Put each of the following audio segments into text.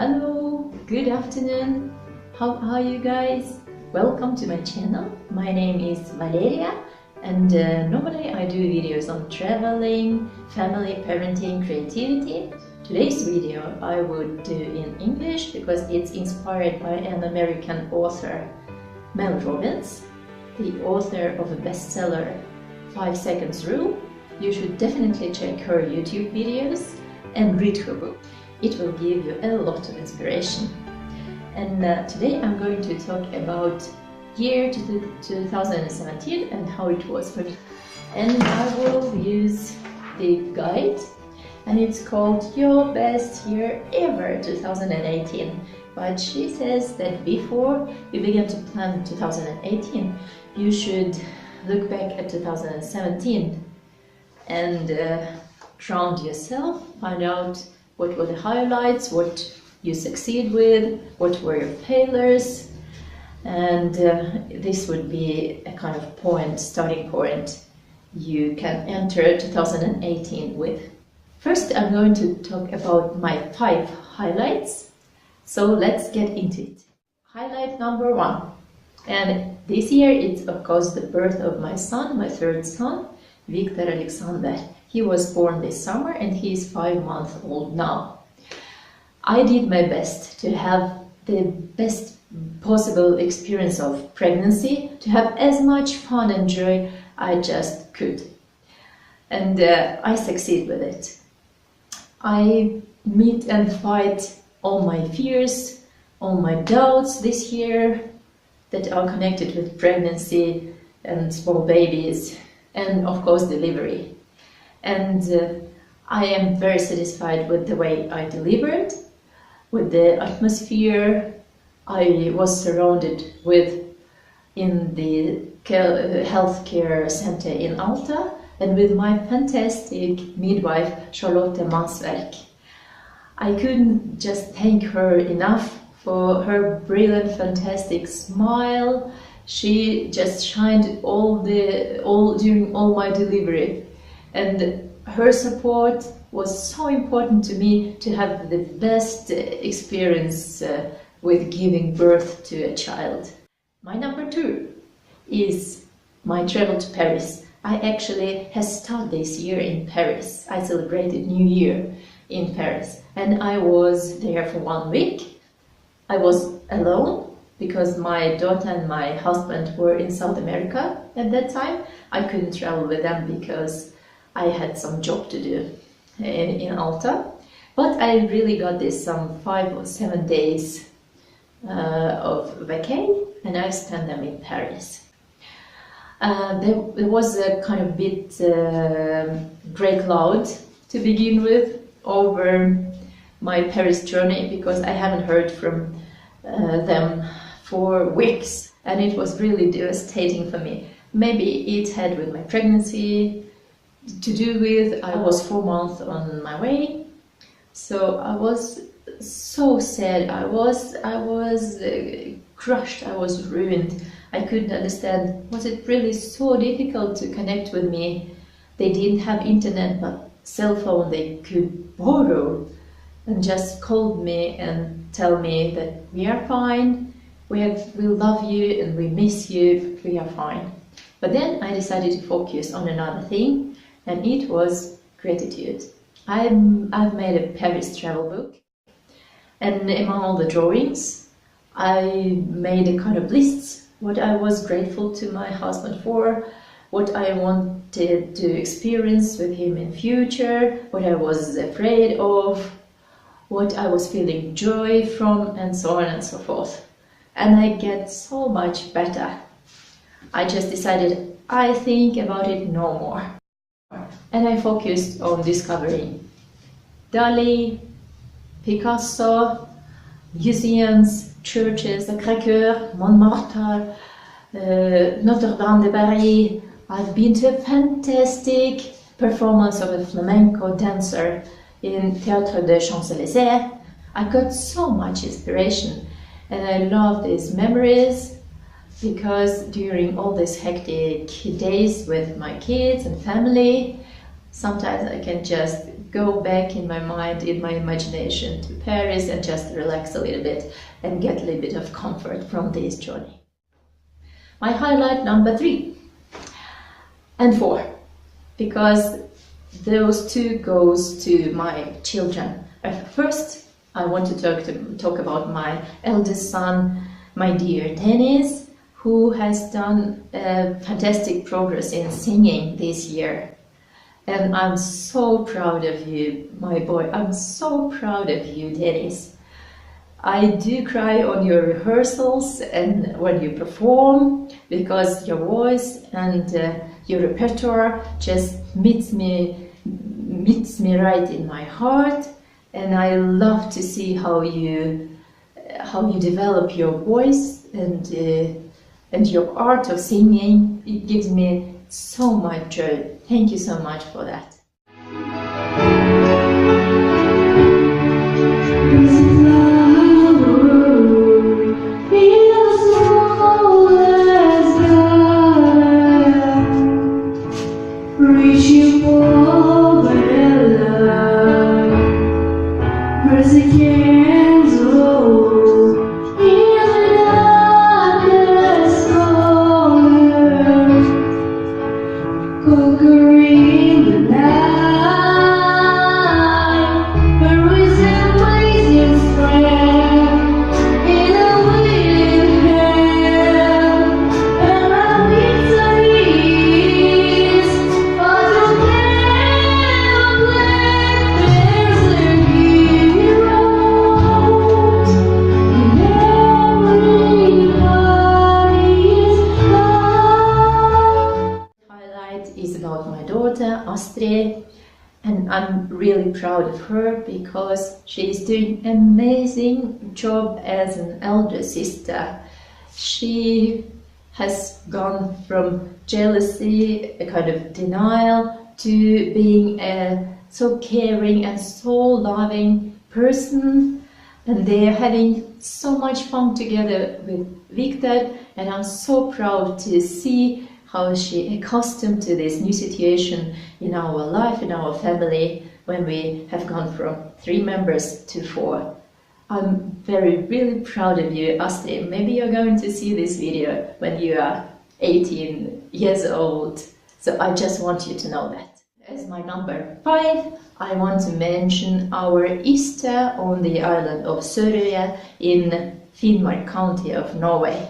Hello, good afternoon. How are you guys? Welcome to my channel. My name is Valeria and normally I do videos on traveling, family, parenting, creativity. Today's video I would do in English because it's inspired by an American author, Mel Robbins, the author of a bestseller 5 Seconds Rule. You should definitely check her YouTube videos and read her book. It will give you a lot of inspiration. And today I'm going to talk about year 2017 and how it was for me. And I will use the guide, and it's called Your Best Year Ever 2018. But she says that before you begin to plan 2018, you should look back at 2017 and ground yourself, find out what were the highlights, what you succeed with, what were your failures, and this would be a kind of starting point you can enter 2018 with. First, I'm going to talk about my 5 highlights, so let's get into it. Highlight number 1, and this year it's of course the birth of my son, my 3rd son, Victor Alexander. He was born this summer and he is 5 months old now. I did my best to have the best possible experience of pregnancy, to have as much fun and joy I just could. And I succeed with it. I meet and fight all my fears, all my doubts this year that are connected with pregnancy and small babies and of course delivery. And I am very satisfied with the way I delivered, with the atmosphere I was surrounded with in the healthcare center in Alta, and with my fantastic midwife Charlotte Mansverk. I couldn't just thank her enough for her brilliant, fantastic smile. She just shined during all my delivery. And her support was so important to me to have the best experience with giving birth to a child. My number 2 is my travel to Paris. I actually have started this year in Paris. I celebrated New Year in Paris and I was there for 1 week. I was alone because my daughter and my husband were in South America at that time. I couldn't travel with them because I had some job to do in Alta, but I really got this some 5 or 7 days of vacay, and I spent them in Paris. There was a kind of bit grey cloud to begin with over my Paris journey because I haven't heard from them for weeks, and it was really devastating for me. Maybe it had with my pregnancy to do with. I was 4 months on my way, so I was so sad. I was crushed. I was ruined. I couldn't understand. Was it really so difficult to connect with me? They didn't have internet, but cell phone they could borrow, and just called me and tell me that we are fine, we love you and we miss you, but we are fine. But then I decided to focus on another thing, and it was gratitude. I've made a Paris travel book, and among all the drawings I made a kind of lists what I was grateful to my husband for, what I wanted to experience with him in future, what I was afraid of, what I was feeling joy from, and so on and so forth. And I get so much better. I just decided I think about it no more. And I focused on discovering Dali, Picasso, museums, churches, Sacré-Cœur, Montmartre, Notre-Dame de Paris. I've been to a fantastic performance of a flamenco dancer in Théâtre des Champs-Élysées. I got so much inspiration, and I love these memories because during all these hectic days with my kids and family, sometimes I can just go back in my mind, in my imagination, to Paris and just relax a little bit and get a little bit of comfort from this journey. My highlight number 3 and 4, because those two goes to my children. First, I want to talk about my eldest son, my dear Dennis, who has done fantastic progress in singing this year. And I'm so proud of you, my boy. I'm so proud of you, Dennis. I do cry on your rehearsals and when you perform, because your voice and your repertoire just meets me right in my heart. And I love to see how you develop your voice and your art of singing. It gives me so much joy. Thank you so much for that. And I'm really proud of her because she's doing an amazing job as an elder sister. She has gone from jealousy, a kind of denial, to being a so caring and so loving person, and they're having so much fun together with Victor, and I'm so proud to see how she accustomed to this new situation in our life, in our family, when we have gone from 3 members to 4. I'm really proud of you, Astrid. Maybe you're going to see this video when you are 18 years old. So I just want you to know that. As my number 5, I want to mention our Easter on the island of Sørøya in Finnmark County of Norway.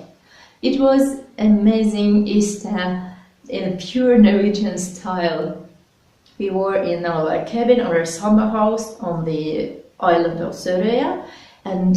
It was amazing Easter in a pure Norwegian style. We were in our cabin, our summer house on the island of Sørøya, and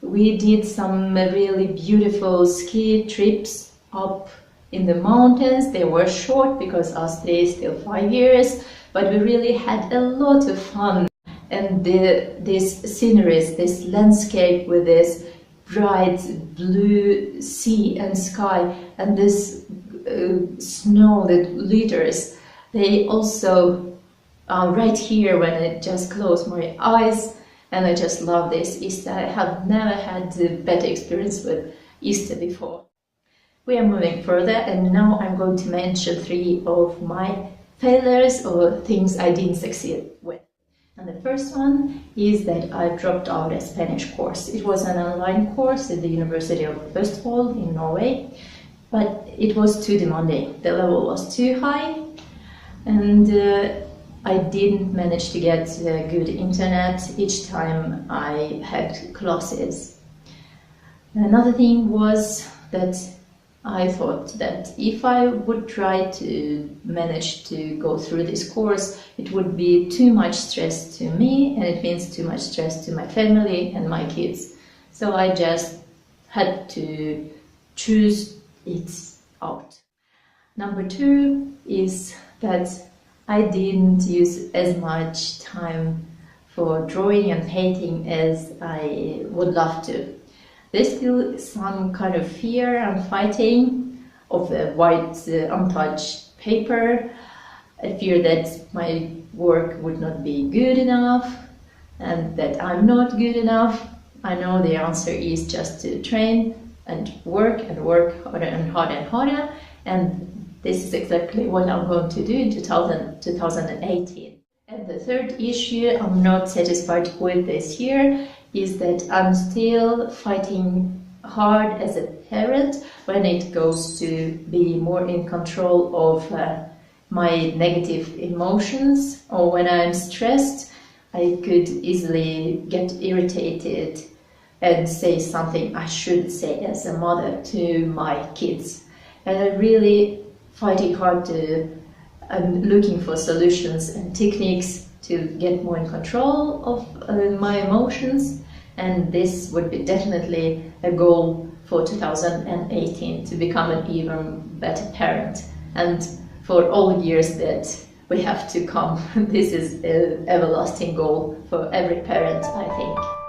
we did some really beautiful ski trips up in the mountains. They were short because Astrid is still 5 years, but we really had a lot of fun. And this sceneries, this landscape with this bright blue sea and sky and this snow that glitters, they also are right here when I just close my eyes, and I just love this Easter. I have never had a better experience with Easter before. We are moving further, and now I'm going to mention 3 of my failures or things I didn't succeed with. And the first one is that I dropped out a Spanish course. It was an online course at the University of Østfold in Norway, but it was too demanding. The level was too high, and I didn't manage to get good internet each time I had classes. Another thing was that I thought that if I would try to manage to go through this course, it would be too much stress to me, and it means too much stress to my family and my kids. So I just had to choose it out. Number 2 is that I didn't use as much time for drawing and painting as I would love to. There's still some kind of fear and fighting of the white untouched paper. I fear that my work would not be good enough and that I'm not good enough. I know the answer is just to train and work harder and harder and harder, and this is exactly what I'm going to do in 2018. And the third issue I'm not satisfied with this year is that I'm still fighting hard as a parent when it goes to be more in control of my negative emotions, or when I'm stressed I could easily get irritated and say something I shouldn't say as a mother to my kids. And I'm really fighting hard to I'm looking for solutions and techniques to get more in control of my emotions, and this would be definitely a goal for 2018, to become an even better parent. And for all years that we have to come, this is an everlasting goal for every parent, I think.